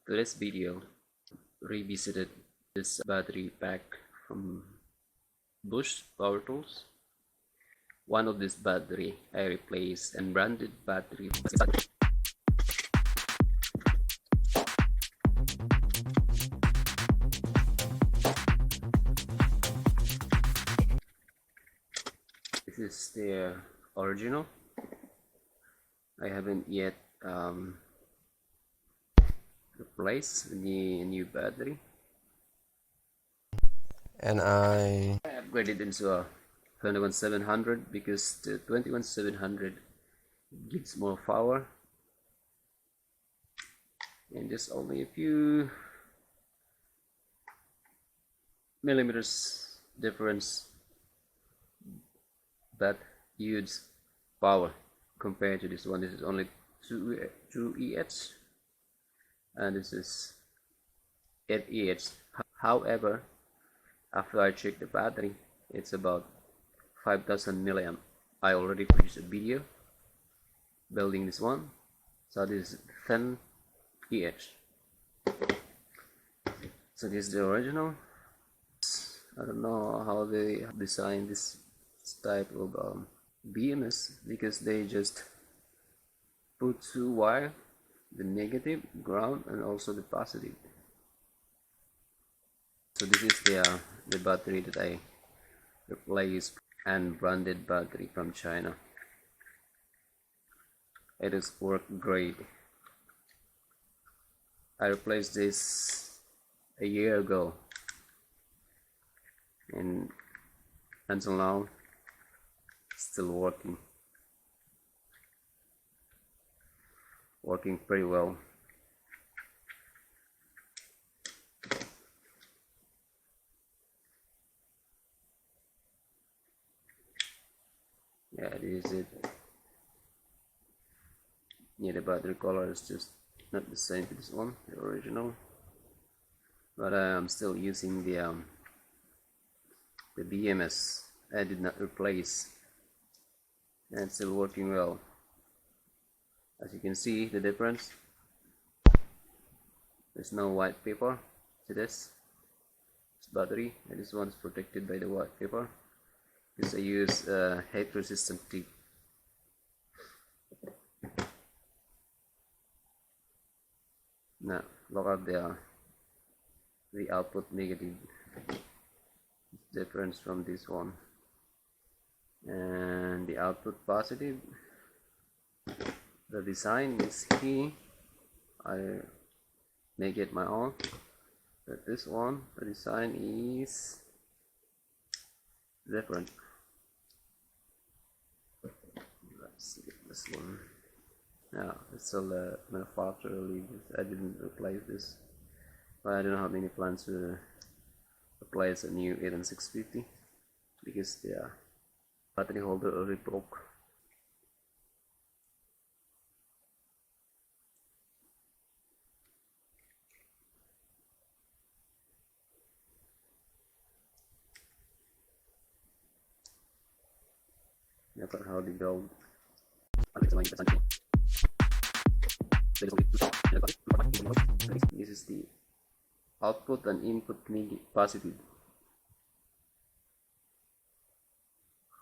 Today's video revisited this battery pack from Bush Power Tools. One of this battery I replaced unbranded battery. This is the original. I haven't yet replaced the new battery. And I upgraded into a 21700 because the 21700 gives more power and just only a few millimeters difference, but huge power compared to this one. This is only 2 EH and this is 8 EH. However, after I check the battery, it's about 5000 milliamp. I already produced a video building this one, so this is 10 EH. So this is the original. I don't know how they designed this type of BMS, because they just put two wire, the negative ground and also the positive. So this is the battery that I replaced, unbranded battery from China. It is work great. I replaced this a year ago and until now still working pretty well. Yeah, this is it. Yeah, the battery color is just not the same to this one, the original, but I'm still using the BMS. I did not replace, and it's still working well. As you can see the difference, there's no white paper to this battery, and this one's protected by the white paper because I use heat resistant tape. Now look at the output negative difference from this one, and the output positive. The design is here. I make it my own, but this one, the design is different. Let's see this one. Now it's still the manufacturer leave. I didn't replace this, but I don't know how many plans to replace a new 8650 because the battery holder already broke. Look at how they build. This is the output and input positive.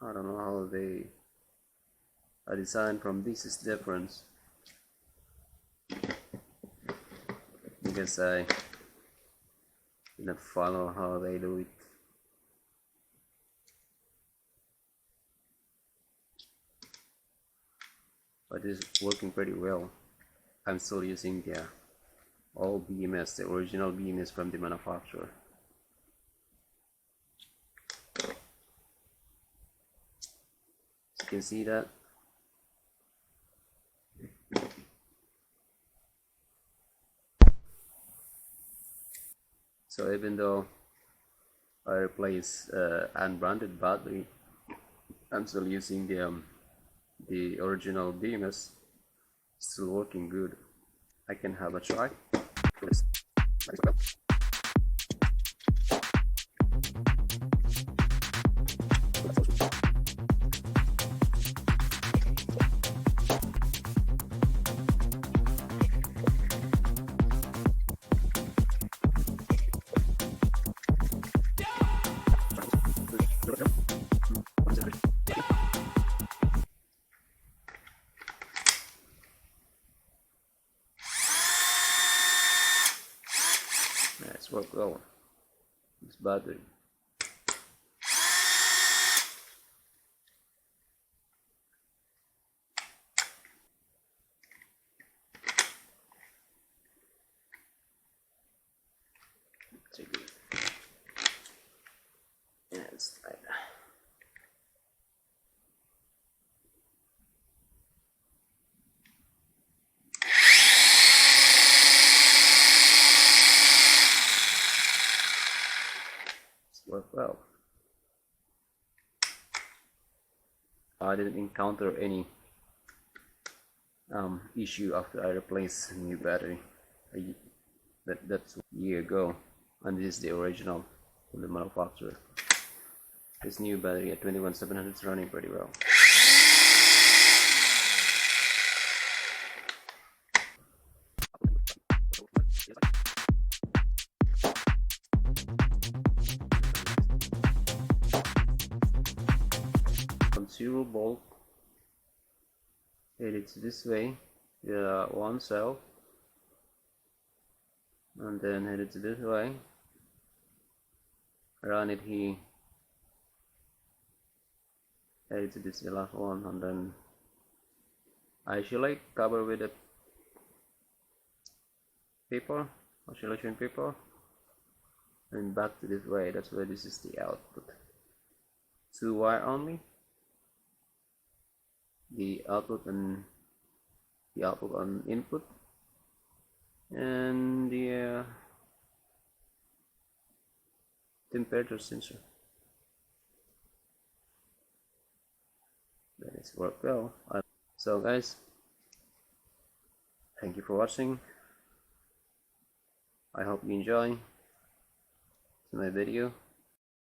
I don't know how they are designed from this is difference, because I did not follow how they do it. But it's working pretty well. I'm still using the old BMS, the original BMS from the manufacturer. So you can see that. So even though I replace unbranded battery, I'm still using the original BMS. Still working good. I can have a try. Let's work well. This battery. Take it. Yeah, it's tight. It's worked well. I didn't encounter any issue after I replaced a new battery. That's a year ago, and this is the original from the manufacturer. This new battery at 21700 is running pretty well. From 0 volt, it's this way, one cell, and then it's this way, run it here, it's this the last one, and then isolate, cover with a paper, isolation paper, and back to this way. That's where this is the output. 2 wire only, the output on input, and the temperature sensor. That is worked well. So guys, thank you for watching. I hope you enjoy my video.